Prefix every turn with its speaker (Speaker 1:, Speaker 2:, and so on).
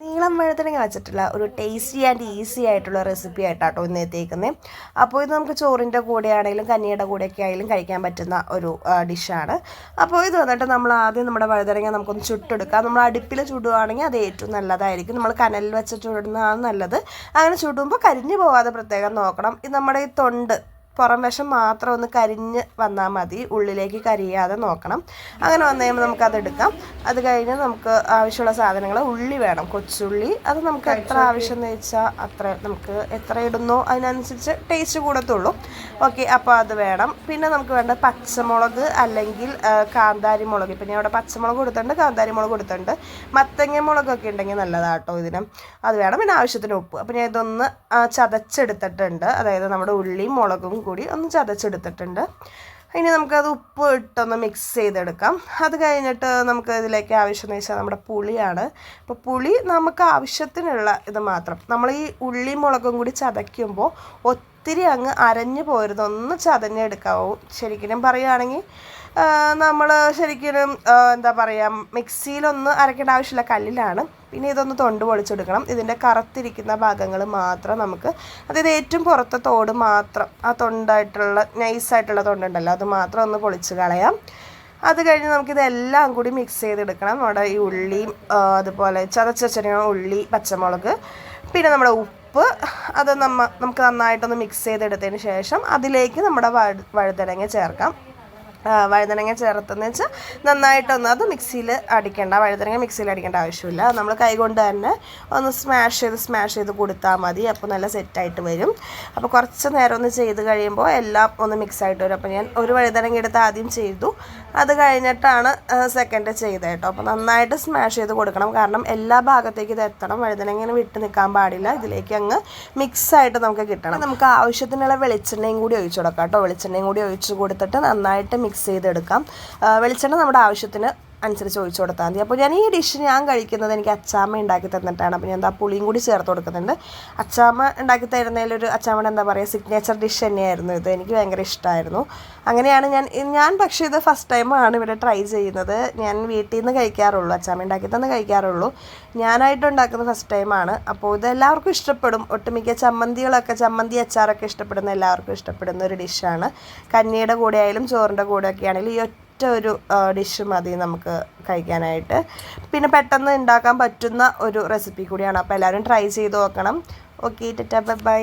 Speaker 1: നീളം വഴുതനങ്ങ വെച്ചിട്ടുള്ള ഒരു ടേസ്റ്റി ആൻഡ് ഈസി ആയിട്ടുള്ള റെസിപ്പി ആയിട്ടാട്ടോ ഇന്ന് എത്തിക്കുന്നത്. അപ്പോൾ ഇത് നമുക്ക് ചോറിൻ്റെ കൂടെ ആണെങ്കിലും കഞ്ഞിയുടെ കൂടെയൊക്കെ ആയാലും കഴിക്കാൻ പറ്റുന്ന ഒരു ഡിഷാണ്. അപ്പോൾ ഇത് വന്നിട്ട് നമ്മൾ ആദ്യം നമ്മുടെ വഴുതനങ്ങ നമുക്കൊന്ന് ചുട്ടെടുക്കാം. നമ്മൾ അടുപ്പിൽ ചുടുകയാണെങ്കിൽ അത് ഏറ്റവും നല്ലതായിരിക്കും. നമ്മൾ കനലിൽ വെച്ച് ചുടുന്നതാണ് നല്ലത്. അങ്ങനെ ചുടുമ്പോൾ കരിഞ്ഞു പോകാതെ പ്രത്യേകം നോക്കണം. ഇത് നമ്മുടെ ഈ തൊണ്ട് പുറം വശം മാത്രം ഒന്ന് കരിഞ്ഞ് വന്നാൽ മതി, ഉള്ളിലേക്ക് കരിയാതെ നോക്കണം. അങ്ങനെ വന്നു കഴിയുമ്പോൾ നമുക്കതെടുക്കാം. അത് കഴിഞ്ഞ് നമുക്ക് ആവശ്യമുള്ള സാധനങ്ങൾ ഉള്ളി വേണം, കൊച്ചുള്ളി. അത് നമുക്ക് എത്ര ആവശ്യം എന്ന് വെച്ചാൽ അത്ര നമുക്ക് എത്ര ഇടുന്നോ അതിനനുസരിച്ച് ടേസ്റ്റ് കൂടത്തുള്ളൂ. ഓക്കെ, അപ്പോൾ അത് വേണം. പിന്നെ നമുക്ക് വേണ്ട പച്ചമുളക് അല്ലെങ്കിൽ കാന്താരി മുളക്. ഇപ്പം ഞാൻ ഇവിടെ പച്ചമുളക് കൊടുത്തിട്ടുണ്ട്, കാന്താരി മുളക് കൊടുത്തിട്ടുണ്ട്. മത്തങ്ങ മുളകൊക്കെ ഉണ്ടെങ്കിൽ നല്ലതാട്ടോ ഇതിന്. അത് വേണം. പിന്നെ ആവശ്യത്തിന് ഉപ്പ്. അപ്പോൾ ഞാൻ ഇതൊന്ന് ചതച്ചെടുത്തിട്ടുണ്ട്. അതായത് നമ്മുടെ ഉള്ളിയും മുളകും കൂടി ഒന്ന് ചതച്ചെടുത്തിട്ടുണ്ട്. ഇനി നമുക്കത് ഉപ്പ് ഇട്ടൊന്ന് മിക്സ് ചെയ്തെടുക്കാം. അത് കഴിഞ്ഞിട്ട് നമുക്ക് ഇതിലേക്ക് ആവശ്യം എന്ന് വെച്ചാൽ നമ്മുടെ പുളിയാണ്. അപ്പോൾ പുളി നമുക്ക് ആവശ്യത്തിനുള്ള ഇത് മാത്രം. നമ്മൾ ഈ ഉള്ളി മുളകും കൂടി ചതയ്ക്കുമ്പോൾ ഒത്തിരി അങ്ങ് അരഞ്ഞു പോരുത്, ഒന്ന് ചതഞ്ഞെടുക്കാവൂ. ശരിക്കും പറയുകയാണെങ്കിൽ നമ്മൾ ശരിക്കും എന്താ പറയുക, മിക്സിയിലൊന്ന് അരയ്ക്കേണ്ട ആവശ്യമില്ല, കല്ലിലാണ്. പിന്നെ ഇതൊന്ന് തൊണ്ട് പൊളിച്ചെടുക്കണം. ഇതിൻ്റെ കറുത്തിരിക്കുന്ന ഭാഗങ്ങൾ മാത്രം നമുക്ക്, അതായത് ഏറ്റവും പുറത്തെ തോട് മാത്രം, ആ തൊണ്ടായിട്ടുള്ള നൈസായിട്ടുള്ള തൊണ്ടുണ്ടല്ലോ, അത് മാത്രം ഒന്ന് പൊളിച്ച് കളയാം. അത് കഴിഞ്ഞ് നമുക്കിതെല്ലാം കൂടി മിക്സ് ചെയ്തെടുക്കണം. നമ്മുടെ ഈ ഉള്ളിയും അതുപോലെ ചതച്ചുവെച്ചിരിക്കുന്ന ഉള്ളി, പച്ചമുളക്, പിന്നെ നമ്മുടെ ഉപ്പ്, അത് നമുക്ക് നന്നായിട്ടൊന്ന് മിക്സ് ചെയ്തെടുത്തതിന് ശേഷം അതിലേക്ക് നമ്മുടെ വഴുതനങ്ങ ചേർക്കാം. വഴുതനങ്ങ ചേർത്തെന്ന് വെച്ചാൽ നന്നായിട്ടൊന്ന് അത് മിക്സിയിൽ അടിക്കേണ്ട, വഴുതനങ്ങ മിക്സിയിൽ അടിക്കേണ്ട ആവശ്യമില്ല. നമ്മൾ കൈകൊണ്ട് തന്നെ ഒന്ന് സ്മാഷ് ചെയ്ത് കൊടുത്താൽ മതി. അപ്പോൾ നല്ല സെറ്റായിട്ട് വരും. അപ്പോൾ കുറച്ച് നേരം ഒന്ന് ചെയ്ത് കഴിയുമ്പോൾ എല്ലാം ഒന്ന് മിക്സായിട്ട് വരും. അപ്പോൾ ഞാൻ ഒരു വഴുതനങ്ങ എടുത്ത് ആദ്യം ചെയ്തു, അത് കഴിഞ്ഞിട്ടാണ് സെക്കൻഡ് ചെയ്തത് കേട്ടോ. അപ്പോൾ നന്നായിട്ട് സ്മാഷ് ചെയ്ത് കൊടുക്കണം, കാരണം എല്ലാ ഭാഗത്തേക്ക് ഇത് എത്തണം. വഴുതനങ്ങനെ വിട്ട് നിൽക്കാൻ പാടില്ല. ഇതിലേക്ക് അങ്ങ് മിക്സായിട്ട് നമുക്ക് കിട്ടണം. നമുക്ക് ആവശ്യത്തിനുള്ള വെളിച്ചെണ്ണയും കൂടി ഒഴിച്ചു കൊടുക്കാം കേട്ടോ. വെളിച്ചെണ്ണയും കൂടി ഒഴിച്ച് കൊടുത്തിട്ട് നന്നായിട്ട് മിക്സ് ചെയ്തെടുക്കാം. വെളിച്ചെണ്ണ നമ്മുടെ ആവശ്യത്തിന് അനുസരിച്ച് ഒഴിച്ചു കൊടുത്താൽ മതി. അപ്പോൾ ഞാൻ ഈ ഡിഷ് കഴിക്കുന്നത് എനിക്ക് അച്ചാമ്മ ഉണ്ടാക്കി തന്നിട്ടാണ്. അപ്പോൾ ഞാൻ എന്താ പുളിയും കൂടി ചേർത്ത് കൊടുക്കുന്നുണ്ട്. അച്ചാമ്മ ഉണ്ടാക്കി തരുന്നതിലൊരു അച്ചാമ്മയുടെ എന്താ പറയുക സിഗ്നേച്ചർ ഡിഷ് തന്നെയായിരുന്നു ഇത്. എനിക്ക് ഭയങ്കര ഇഷ്ടമായിരുന്നു. അങ്ങനെയാണ് ഞാൻ പക്ഷേ ഇത് ഫസ്റ്റ് ടൈമാണ് ഇവിടെ ട്രൈ ചെയ്യുന്നത്. ഞാൻ വീട്ടിൽ നിന്ന് കഴിക്കാറുള്ളൂ, അച്ചാമ്മ ഉണ്ടാക്കി തന്നെ കഴിക്കാറുള്ളൂ. ഞാനായിട്ട് ഉണ്ടാക്കുന്നത് ഫസ്റ്റ് ടൈമാണ്. അപ്പോൾ ഇത് എല്ലാവർക്കും ഇഷ്ടപ്പെടും. ഒട്ടുമിക്ക ചമ്മന്തി അച്ചാറൊക്കെ ഇഷ്ടപ്പെടുന്ന എല്ലാവർക്കും ഇഷ്ടപ്പെടുന്ന ഒരു ഡിഷാണ്. കഞ്ഞിയുടെ കൂടെ ആയാലും ചോറിൻ്റെ കൂടെ ഒക്കെ ആണെങ്കിലും ഈ ഒരു ഡിഷ് മതി നമുക്ക് കഴിക്കാനായിട്ട്. പിന്നെ പെട്ടെന്ന് ഉണ്ടാക്കാൻ പറ്റുന്ന ഒരു റെസിപ്പി കൂടിയാണ്. അപ്പോൾ എല്ലാവരും ട്രൈ ചെയ്ത് നോക്കണം. Okay, tata, by.